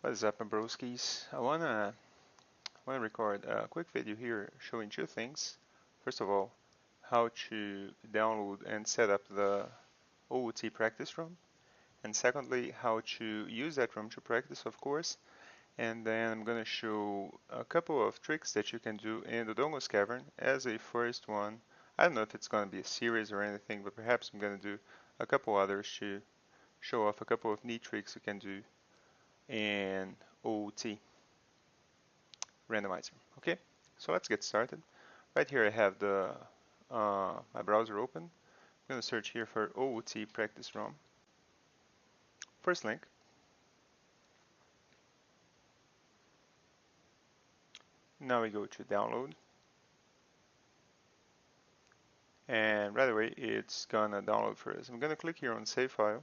What is up, my broskies? I wanna record a quick video here showing two things. First of all, how to download and set up the OoT practice ROM, and secondly, how to use that ROM to practice, of course. And then I'm gonna show a couple of tricks that you can do in the Dodongo's Cavern as a first one. I don't know if it's gonna be a series or anything, but perhaps I'm gonna do a couple others to show off a couple of neat tricks you can do in OoT Randomizer. Okay, so let's get started. Right here I have the my browser open. I'm going to search here for OoT practice ROM. First link. Now we go to download, and right away it's gonna download for us. I'm gonna click here on save file.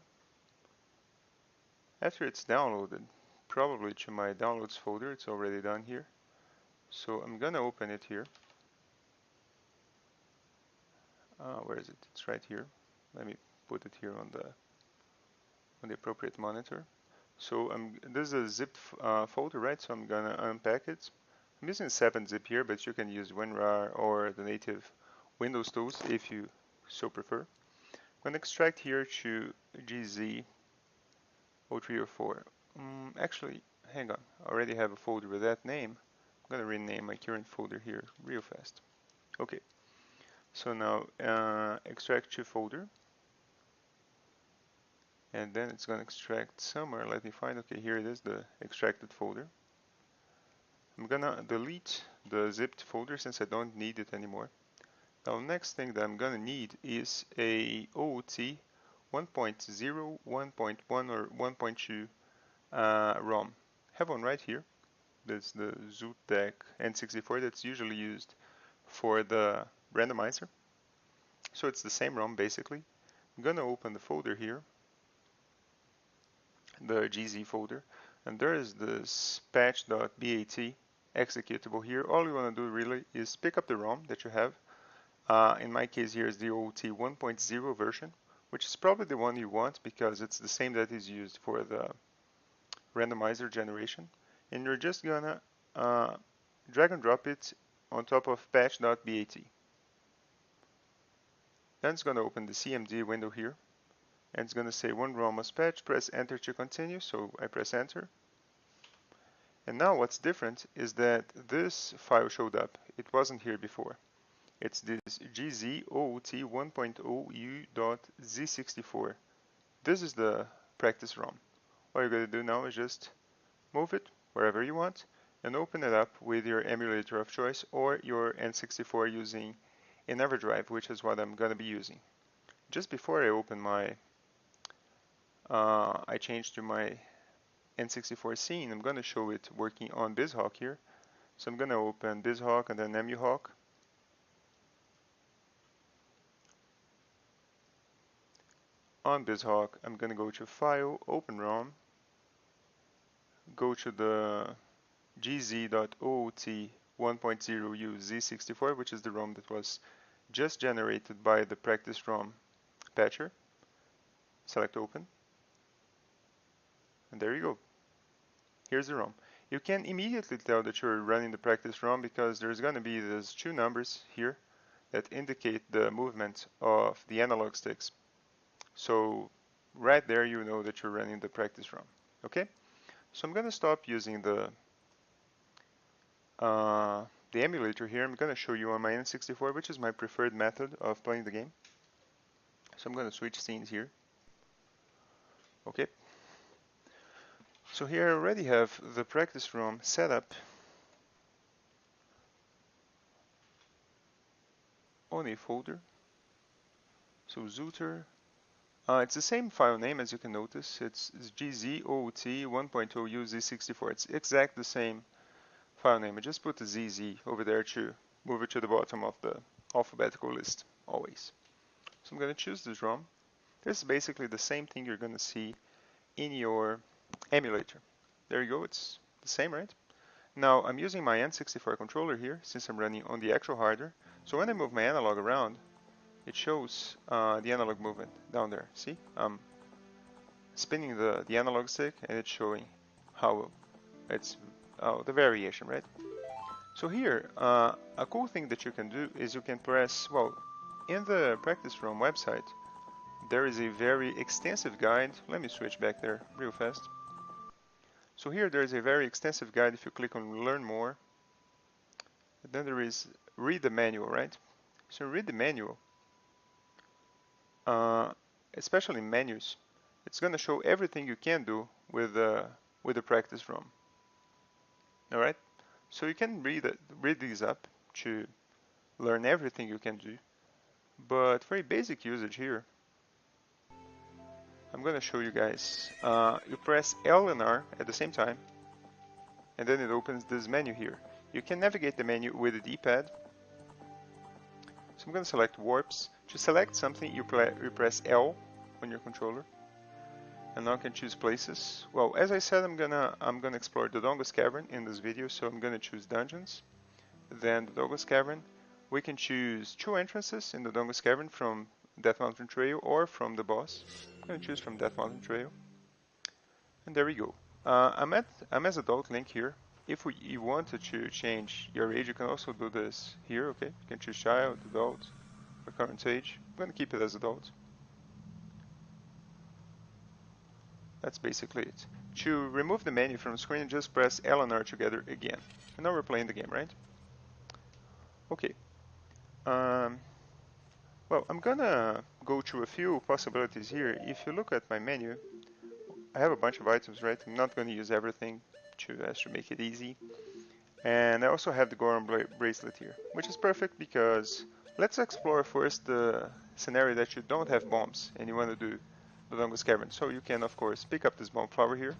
After it's downloaded, probably to my downloads folder, it's already done here. So I'm gonna open it here. Where is it? It's right here. Let me put it here on the appropriate monitor. So this is a zipped folder, right? So I'm gonna unpack it. I'm using 7-zip here, but you can use WinRAR or the native Windows tools if you so prefer. I'm gonna extract here to GZ0304. Actually, hang on. I already have a folder with that name. I'm gonna rename my current folder here real fast. Okay. So now extract to folder. And then it's going to extract somewhere. Let me find. Okay, here it is, the extracted folder. I'm gonna delete the zipped folder since I don't need it anymore. Now, next thing that I'm gonna need is a OoT 1.0, 1.1, or 1.2 ROM. I have one right here. That's the ZootDeck N64 that's usually used for the randomizer. So it's the same ROM basically. I'm gonna open the folder here, the GZ folder, and there is this patch.bat executable here. All you want to do really is pick up the ROM that you have. In my case here is the OoT 1.0 version, which is probably the one you want because it's the same that is used for the randomizer generation. And you're just gonna drag and drop it on top of patch.bat. Then it's gonna open the CMD window here, and it's gonna say one ROM was patched. Press enter to continue, so I press enter. And now what's different is that this file showed up. It wasn't here before. It's this GZOOT 1.0u.z64. This is the practice ROM. All you're going to do now is just move it wherever you want and open it up with your emulator of choice or your N64 using an EverDrive, which is what I'm going to be using. Just before I open my, I changed to my N64 scene, I'm going to show it working on BizHawk here. So I'm going to open BizHawk and then EmuHawk. On BizHawk, I'm going to go to File, Open ROM, go to the gz.oot 1.0u.z64, which is the ROM that was just generated by the practice ROM patcher. Select Open. And there you go. Here's the ROM. You can immediately tell that you're running the practice ROM because there's going to be those two numbers here that indicate the movement of the analog sticks. So right there you know that you're running the practice ROM. Okay? So I'm going to stop using the emulator here. I'm going to show you on my N64, which is my preferred method of playing the game. So I'm going to switch scenes here. Okay. So here I already have the practice ROM set up on a folder. So Zooter. It's the same file name as you can notice. It's GZOOT 1.0UZ64. It's exactly the same file name. I just put the ZZ over there to move it to the bottom of the alphabetical list, always. So I'm going to choose this ROM. This is basically the same thing you're going to see in your emulator. There you go, it's the same, right? Now I'm using my N64 controller here since I'm running on the actual hardware. So when I move my analog around, it shows the analog movement down there. See? I'm spinning the analog stick and it's showing how It's the variation, right? So here, a cool thing that you can do is you can press, well, in the practice ROM website, there is a very extensive guide. Let me switch back there real fast. So here there is a very extensive guide if you click on learn more. And then there is read the manual, right? So read the manual, especially menus. It's going to show everything you can do with the practice ROM. All right. So you can read these up to learn everything you can do. But for a basic usage here, I'm going to show you guys. You press L and R at the same time, and then it opens this menu here. You can navigate the menu with the D-pad. So I'm going to select warps. To select something, you press L on your controller, and now I can choose places. Well, as I said, I'm gonna explore Dodongo's Cavern in this video, so I'm gonna choose dungeons. Then Dodongo's Cavern. We can choose 2 entrances in Dodongo's Cavern from Death Mountain Trail or from the boss. I'm gonna choose from Death Mountain Trail, and there we go. I'm as adult Link here. If you wanted to change your age, you can also do this here. Okay, you can choose child, adult, or current age. I'm gonna keep it as adult. That's basically it. To remove the menu from the screen, just press L and R together again. And now we're playing the game, right? Okay. Well, I'm gonna go through a few possibilities here. If you look at my menu, I have a bunch of items, right? I'm not gonna use everything to make it easy. And I also have the Goron bracelet here, which is perfect because let's explore first the scenario that you don't have bombs and you want to do Dodongo's Cavern. So you can, of course, pick up this bomb flower here.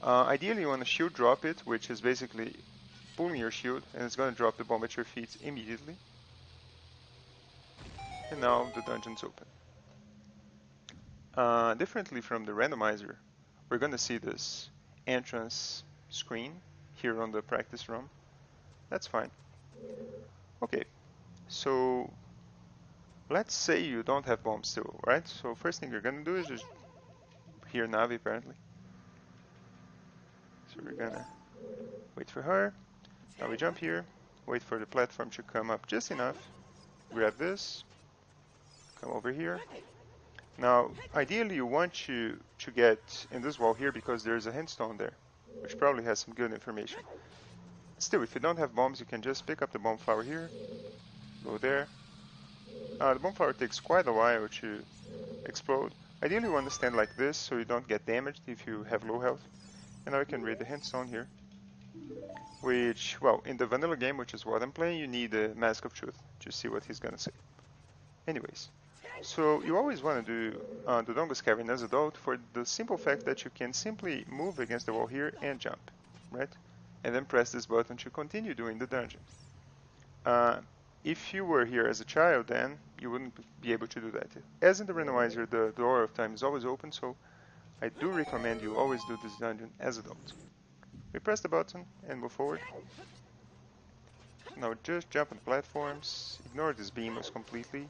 Ideally, you want to shield drop it, which is basically pulling your shield, and it's going to drop the bomb at your feet immediately. And now the dungeon's open. Differently from the randomizer, we're going to see this entrance screen here on the practice ROM. That's fine. Okay, so let's say you don't have bombs still, right? So first thing you're going to do is just hear Navi apparently. So we're gonna wait for her. Now we jump here, wait for the platform to come up just enough. Grab this, come over here. Now, ideally you want to get in this wall here because there's a hintstone there, which probably has some good information. Still, if you don't have bombs, you can just pick up the bomb flower here, go there. The bomb flower takes quite a while to explode. Ideally you want to stand like this so you don't get damaged if you have low health. And now you can read the hintstone here, which, well, in the vanilla game, which is what I'm playing, you need a Mask of Truth to see what he's gonna say. Anyways, so you always want to do Dodongo's Cavern as adult for the simple fact that you can simply move against the wall here and jump, right? And then press this button to continue doing the dungeon. If you were here as a child, then you wouldn't be able to do that. As in the randomizer, the door of time is always open, so I do recommend you always do this dungeon as adult. We press the button and move forward. Now just jump on platforms, ignore these beams completely.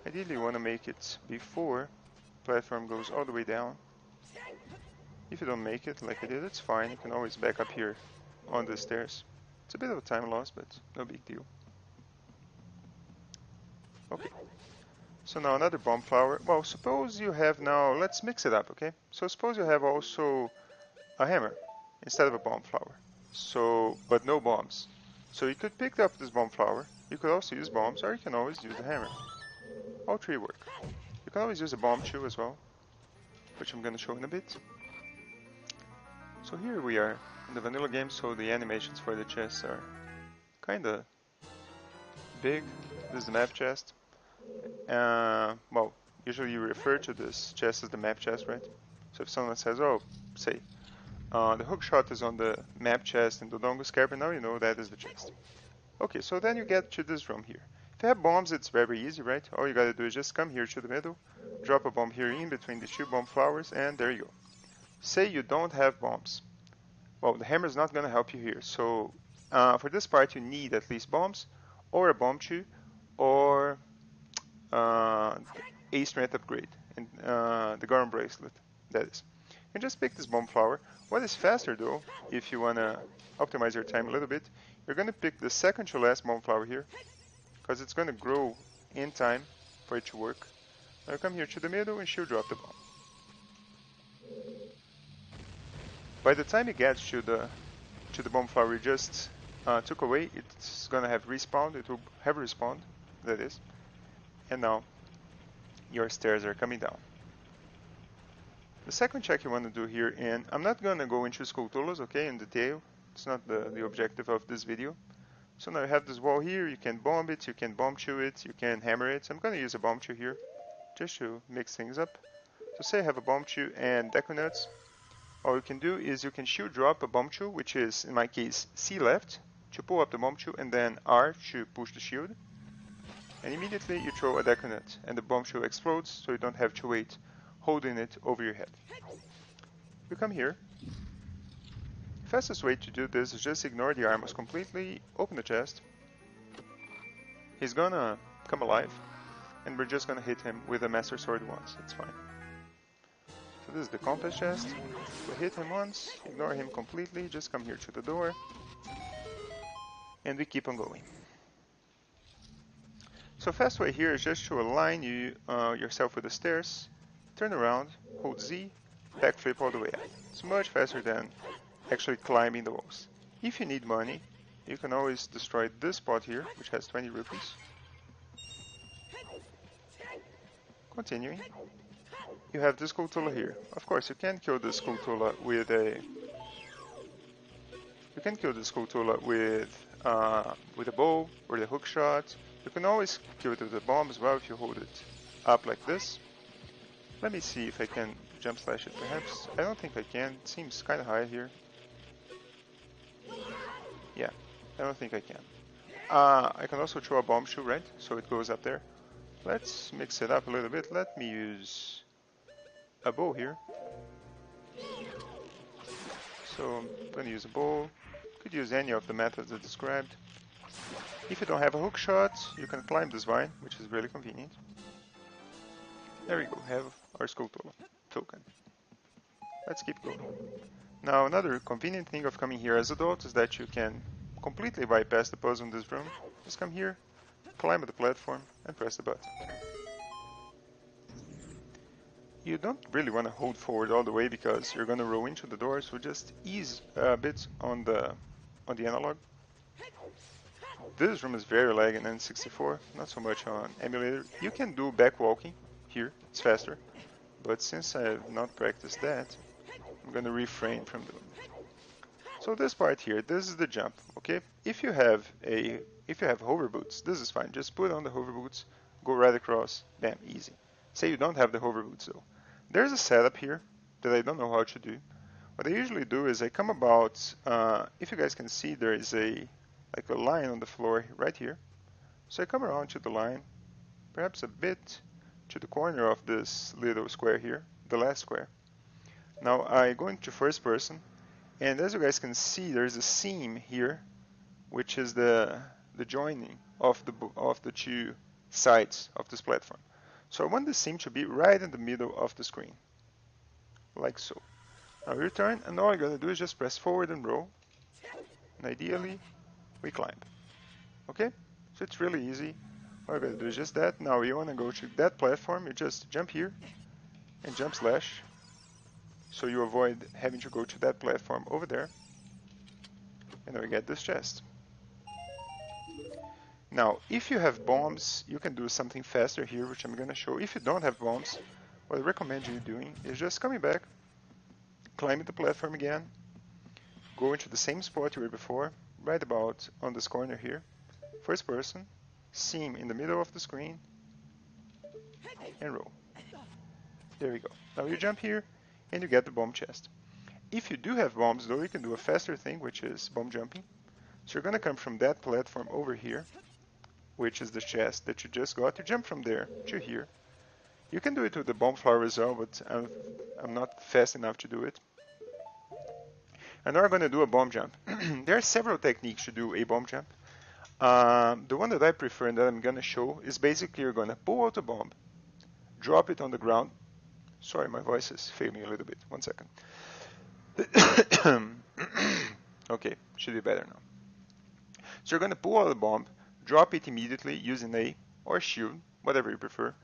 Ideally you want to make it before platform goes all the way down. If you don't make it like I did, it's fine, you can always back up here on the stairs. It's a bit of a time loss, but no big deal. Okay. So now another bomb flower. Well, suppose you have now, let's mix it up, okay? So suppose you have also a hammer instead of a bomb flower. So, but no bombs. So you could pick up this bomb flower, you could also use bombs, or you can always use the hammer. All three work. You can always use a bomb too as well, which I'm gonna show in a bit. So here we are in the vanilla game, so the animations for the chests are kinda big. This is the map chest. Well, usually you refer to this chest as the map chest, right? So if someone says, oh, say, the hook shot is on the map chest in Dodongo's Cavern, now you know that is the chest. Okay, so then you get to this room here. If you have bombs, it's very easy, right? All you gotta do is just come here to the middle, drop a bomb here in between the 2 bomb flowers, and there you go. Say you don't have bombs. Well, the hammer is not gonna help you here, so for this part you need at least bombs, or a bomb chew, or a strength upgrade, and the Goron bracelet, that is. And just pick this bomb flower. What is faster though, if you want to optimize your time a little bit, you're going to pick the second to last bomb flower here, because it's going to grow in time for it to work. Now come here to the middle and she'll drop the bomb. By the time it gets to the bomb flower you just took away, it's going to have respawned. It will have respawned, that is. And now your stairs are coming down. The second check you want to do here, and I'm not going to go into Skulltulas, okay, in detail. It's not the objective of this video. So now you have this wall here, you can bomb it, you can bomb chew it, you can hammer it. So I'm going to use a bomb chew here, just to mix things up. So say I have a bomb chew and deco nuts. All you can do is you can shield drop a bomb chew, which is, in my case, C left, to pull up the bomb chew, and then R to push the shield. And immediately you throw a deco nut, and the bomb chew explodes, so you don't have to wait holding it over your head. You come here. Fastest way to do this is just ignore the armors completely, open the chest. He's gonna come alive, and we're just gonna hit him with a Master Sword once, it's fine. So this is the compass chest. We hit him once, ignore him completely, just come here to the door, and we keep on going. So fast way here is just to align yourself with the stairs, turn around, hold Z, backflip all the way up. It's much faster than actually climbing the walls. If you need money, you can always destroy this spot here, which has 20 rupees. Continuing, you have this Skulltula here. Of course, you can kill this Skulltula with a bow or the hook shot. You can always kill it with a bomb as well if you hold it up like this. Let me see if I can jump slash it perhaps. I don't think I can. It seems kind of high here. Yeah, I don't think I can. I can also throw a bomb shoe, right? So it goes up there. Let's mix it up a little bit. Let me use a bow here. So I'm going to use a bow. Could use any of the methods I described. If you don't have a hook shot, you can climb this vine, which is really convenient. There we go, have our Skulltula token. Let's keep going. Now another convenient thing of coming here as adult is that you can completely bypass the puzzle in this room. Just come here, climb at the platform, and press the button. You don't really want to hold forward all the way because you're going to roll into the door, so just ease a bit on the analog. This room is very laggy on N64, not so much on emulator. You can do back walking here, it's faster, but since I have not practiced that, I'm going to refrain from doing it. So this part here, this is the jump, okay? If you have hover boots, this is fine. Just put on the hover boots, go right across, bam, easy. Say you don't have the hover boots though. There's a setup here that I don't know how to do. What I usually do is I come about, if you guys can see, there is like a line on the floor right here. So I come around to the line, perhaps a bit to the corner of this little square here, the last square. Now I go into first person, and as you guys can see, there's a seam here, which is the joining of the two sides of this platform. So I want the seam to be right in the middle of the screen, like so. Now we return, and all I'm going to do is just press forward and roll, and ideally we climb. Okay? So it's really easy. All I'm going to do is just that. Now you want to go to that platform, you just jump here and jump slash, so you avoid having to go to that platform over there. And then we get this chest. Now, if you have bombs, you can do something faster here, which I'm going to show. If you don't have bombs, what I recommend you doing is just coming back, climbing the platform again, go into the same spot you were before, right about on this corner here, first person, seam in the middle of the screen, and roll. There we go. Now you jump here, and you get the bomb chest. If you do have bombs though, you can do a faster thing, which is bomb jumping. So you're going to come from that platform over here, which is the chest that you just got. You jump from there to here. You can do it with the bomb flower as well, but I'm not fast enough to do it. And now we're going to do a bomb jump. There are several techniques to do a bomb jump. The one that I prefer and that I'm going to show is basically you're going to pull out a bomb, drop it on the ground, Sorry, my voice is failing a little bit. 1 second. Okay, should be better now. So you're going to pull out the bomb, drop it immediately using A or shield, whatever you prefer.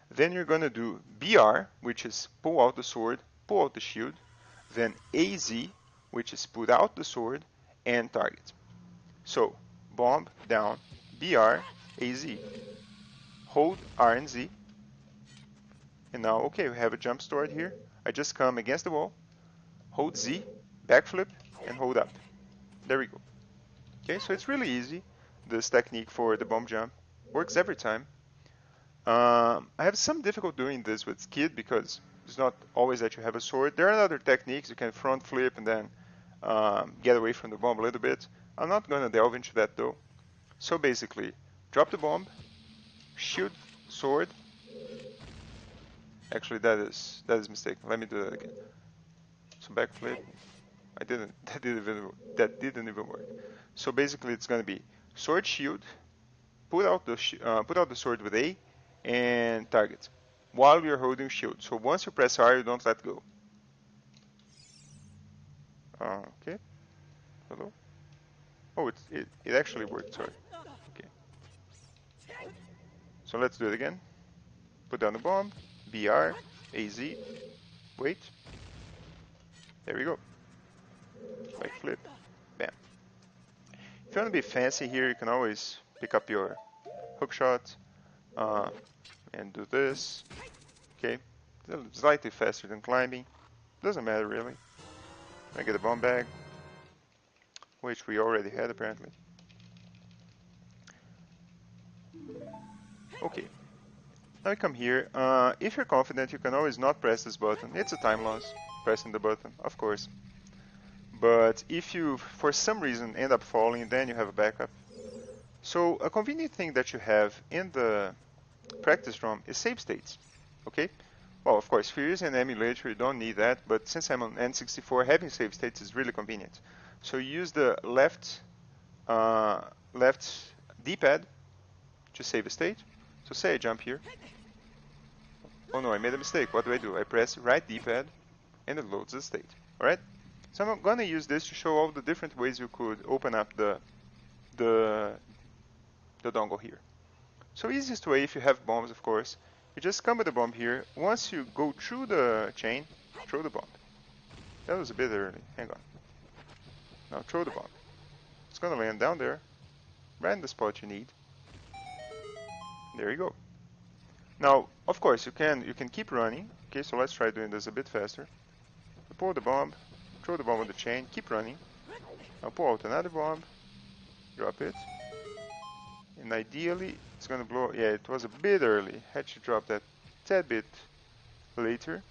Then you're going to do BR, which is pull out the sword, pull out the shield. Then AZ, which is put out the sword and target. So bomb down, BR, AZ. Hold R and Z. And now, okay, we have a jump stored here. I just come against the wall, hold Z, backflip, and hold up. There we go. Okay, so it's really easy. This technique for the bomb jump works every time. I have some difficulty doing this with Skid because it's not always that you have a sword. There are other techniques. You can front flip and then get away from the bomb a little bit. I'm not going to delve into that though. So basically, drop the bomb, shield, sword. Actually, that is mistaken. Let me do that again. So backflip. That didn't even work. So basically, it's going to be sword, shield, put out the sword with A, and target while you're holding shield. So once you press R, you don't let go. Okay. Hello. Oh, it actually worked. Sorry. Okay. So let's do it again. Put down the bomb. BR, AZ. Wait. There we go. Like flip. Bam. If you want to be fancy here, you can always pick up your hook shot and do this. Okay. Slightly faster than climbing. Doesn't matter really. I get a bomb bag, which we already had apparently. Okay. Now we come here. If you're confident, you can always not press this button. It's a time loss, pressing the button, of course. But if you, for some reason, end up falling, then you have a backup. So a convenient thing that you have in the practice ROM is save states. Okay? Well, of course, if you're using an emulator, you don't need that. But since I'm on N64, having save states is really convenient. So you use the left D-pad to save a state. So say I jump here. Oh no, I made a mistake. What do? I press right D-pad and it loads the state. Alright? So I'm going to use this to show all the different ways you could open up the dongle here. So easiest way, if you have bombs, of course, you just come with the bomb here. Once you go through the chain, throw the bomb. That was a bit early. Hang on. Now throw the bomb. It's going to land down there, right in the spot you need. There you go. Now, of course, you can keep running. Okay, so let's try doing this a bit faster. You pull the bomb, throw the bomb on the chain, keep running. Now pull out another bomb, drop it. And ideally, it's going to blow. Yeah, it was a bit early. Had to drop that tad bit later.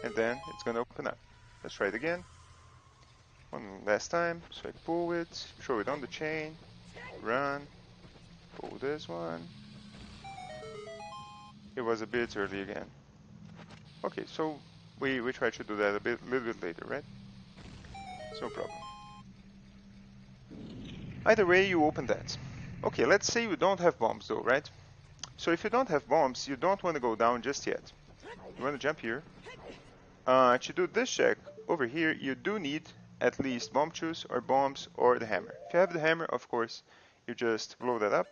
And then it's going to open up. Let's try it again. One last time. So I pull it, throw it on the chain, run, pull this one. It was a bit early again. Okay, so we try to do that a little bit later, right? It's no problem. Either way, you open that. Okay, let's say you don't have bombs though, right? So if you don't have bombs, you don't want to go down just yet. You want to jump here. To do this check over here, you do need at least bomb juice or bombs or the hammer. If you have the hammer, of course, you just blow that up.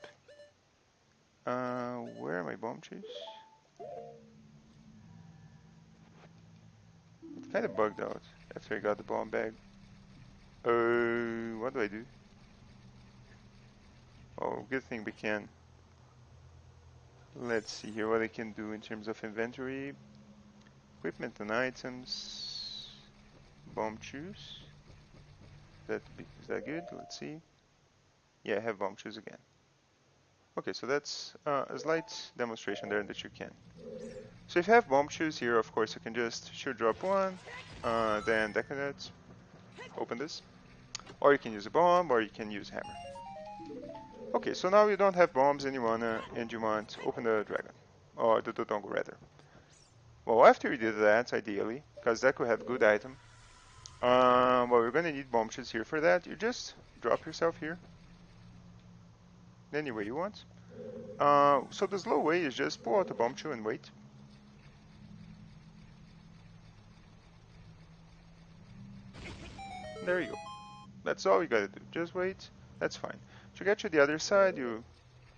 Where are my bomb juice? It kind of bugged out after I got the bomb bag. What do I do? Oh, good thing we can. Let's see here what I can do in terms of inventory. Equipment and items. Bomb juice. Is that good? Let's see. Yeah, I have bomb juice again. Okay, so that's a slight demonstration there that you can. So if you have bomb juice here, of course, you can just shoot drop one, then detonate, open this. Or you can use a bomb, or you can use hammer. Okay, so now you don't have bombs and you want to open the dragon, or the Dodongo rather. Well, after you did that, ideally, because that could have good item, well, we're going to need bomb juice here. For that, you just drop yourself here, any way you want. So the slow way is just pull out the bomb juice and wait. there you go. That's all you gotta do. Just wait. That's fine. To get to the other side, you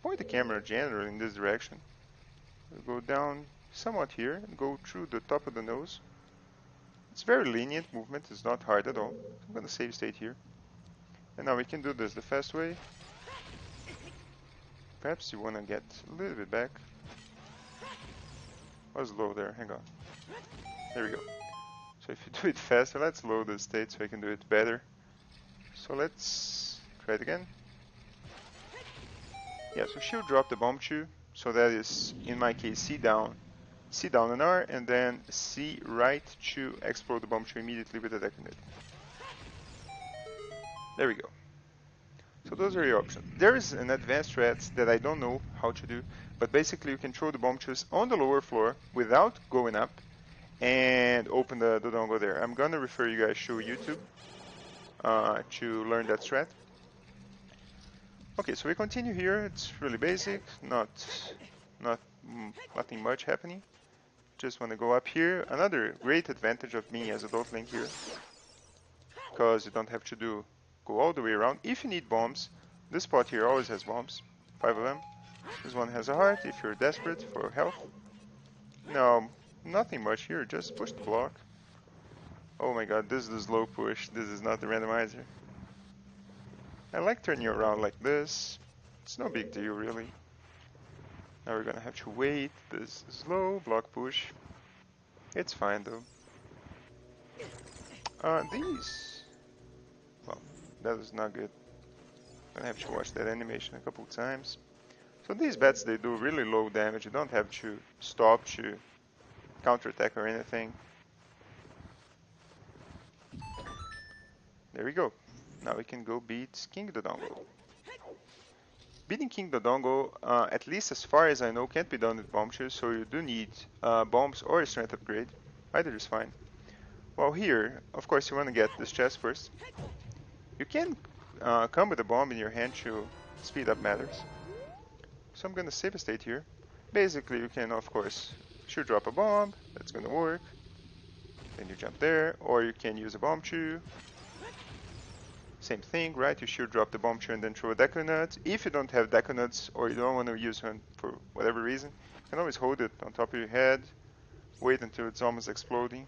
point the camera generally in this direction. You go down somewhat here and go through the top of the nose. It's very lenient movement. It's not hard at all. So I'm gonna save state here. And now we can do this the fast way. Perhaps you wanna get a little bit back. I was low there. Hang on. There we go. So if you do it faster, let's load the state so I can do it better. So let's try it again. Yeah, so she'll drop the bomb chew. So that is, in my case, C down and R, and then C right to explode the bomb chew immediately with the detonator. There we go. So those are your options. There is an advanced threat that I don't know how to do, but basically you can throw the bomb chews on the lower floor without going up and open the Dodongo there. I'm gonna refer you guys to YouTube to learn that strat. Okay, so we continue here. It's really basic, nothing much happening. Just want to go up here. Another great advantage of being as Adult Link here, because you don't have to go all the way around. If you need bombs, this spot here always has bombs, 5 of them. This one has a heart if you're desperate for health. No, nothing much here, just push the block. Oh my god, this is the slow push, this is not the randomizer. I like turning around like this. It's no big deal really. Now we're gonna have to wait. This slow block push. It's fine though. These. Well, that was not good. I'm gonna have to watch that animation a couple times. So these bats, they do really low damage. You don't have to stop to counterattack or anything. There we go. Now we can go beat King Dodongo. Beating King Dodongo, at least as far as I know, can't be done with bomb chews, so you do need bombs or a strength upgrade. Either is fine. Well, here, of course, you want to get this chest first. You can come with a bomb in your hand to speed up matters. So I'm going to save a state here. Basically, you can, of course, shoot drop a bomb. That's going to work. Then you jump there, or you can use a bomb chew. Same thing, right? You should drop the bomb chew and then throw a deco nut. If you don't have deco nuts or you don't want to use one for whatever reason, you can always hold it on top of your head, wait until it's almost exploding,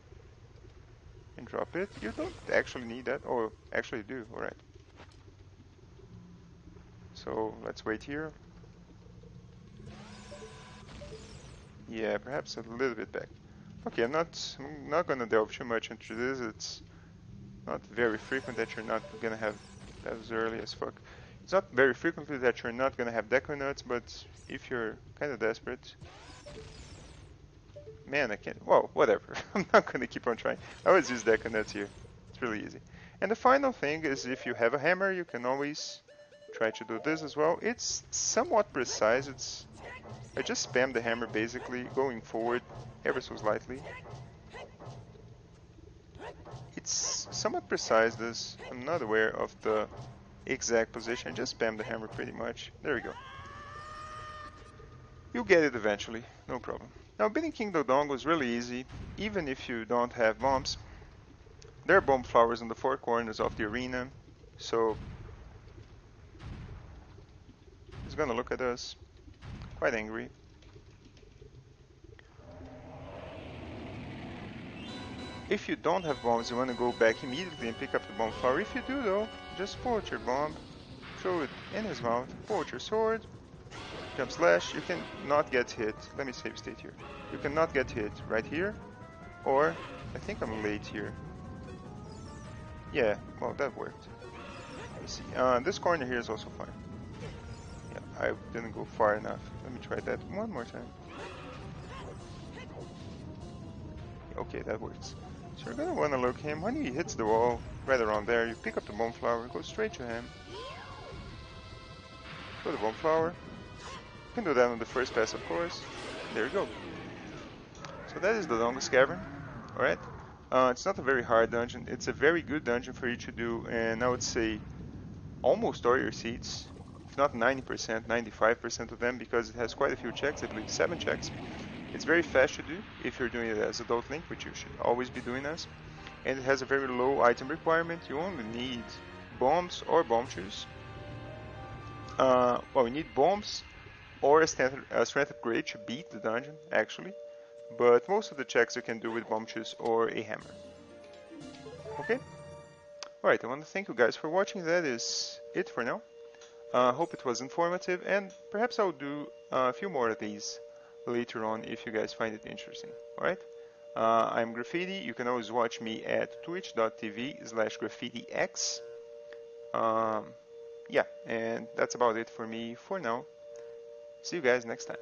and drop it. You don't actually need that. Oh, actually you do, alright. So let's wait here. Yeah, perhaps a little bit back. Okay, I'm not gonna delve too much into this. It's not very frequent that you're not gonna have, that was early as fuck. It's not very frequently that you're not gonna have deco nuts, but if you're kinda desperate, man, I can't, well, whatever. I'm not gonna keep on trying. I always use deco nuts here. It's really easy. And the final thing is, if you have a hammer, you can always try to do this as well. It's somewhat precise. I just spam the hammer basically, going forward ever so slightly. It's somewhat precise, this. I'm not aware of the exact position. I just spam the hammer pretty much. There we go. You'll get it eventually, no problem. Now, beating King Dodongo is really easy, even if you don't have bombs. There are bomb flowers in the four corners of the arena, so he's gonna look at us, quite angry. If you don't have bombs, you want to go back immediately and pick up the bomb flower. If you do though, just pull out your bomb, throw it in his mouth, pull out your sword, jump slash. You can not get hit. Let me save state here. You cannot get hit right here, or I think I'm late here. Yeah, well that worked. Let me see. This corner here is also fine. Yeah, I didn't go far enough. Let me try that one more time. Okay, that works. So you're gonna wanna look him. When he hits the wall, right around there, you pick up the bomb flower, go straight to him. Throw the bomb flower. You can do that on the first pass, of course. There you go. So that is the Dodongo's Cavern. Alright? It's not a very hard dungeon. It's a very good dungeon for you to do, and I would say almost all your seats, if not 90%, 95% of them, because it has quite a few checks, I believe 7 checks. It's very fast to do if you're doing it as Adult Link, which you should always be doing as. and it has a very low item requirement. You only need bombs or bomb shoes. Well, you need bombs or a strength upgrade to beat the dungeon, actually. But most of the checks you can do with bomb shoes or a hammer. Okay? Alright, I want to thank you guys for watching. That is it for now. Hope it was informative, and perhaps I'll do a few more of these later on if you guys find it interesting. Alright? I'm Graffiti. You can always watch me at twitch.tv/graffitiX. Yeah, and that's about it for me for now. See you guys next time.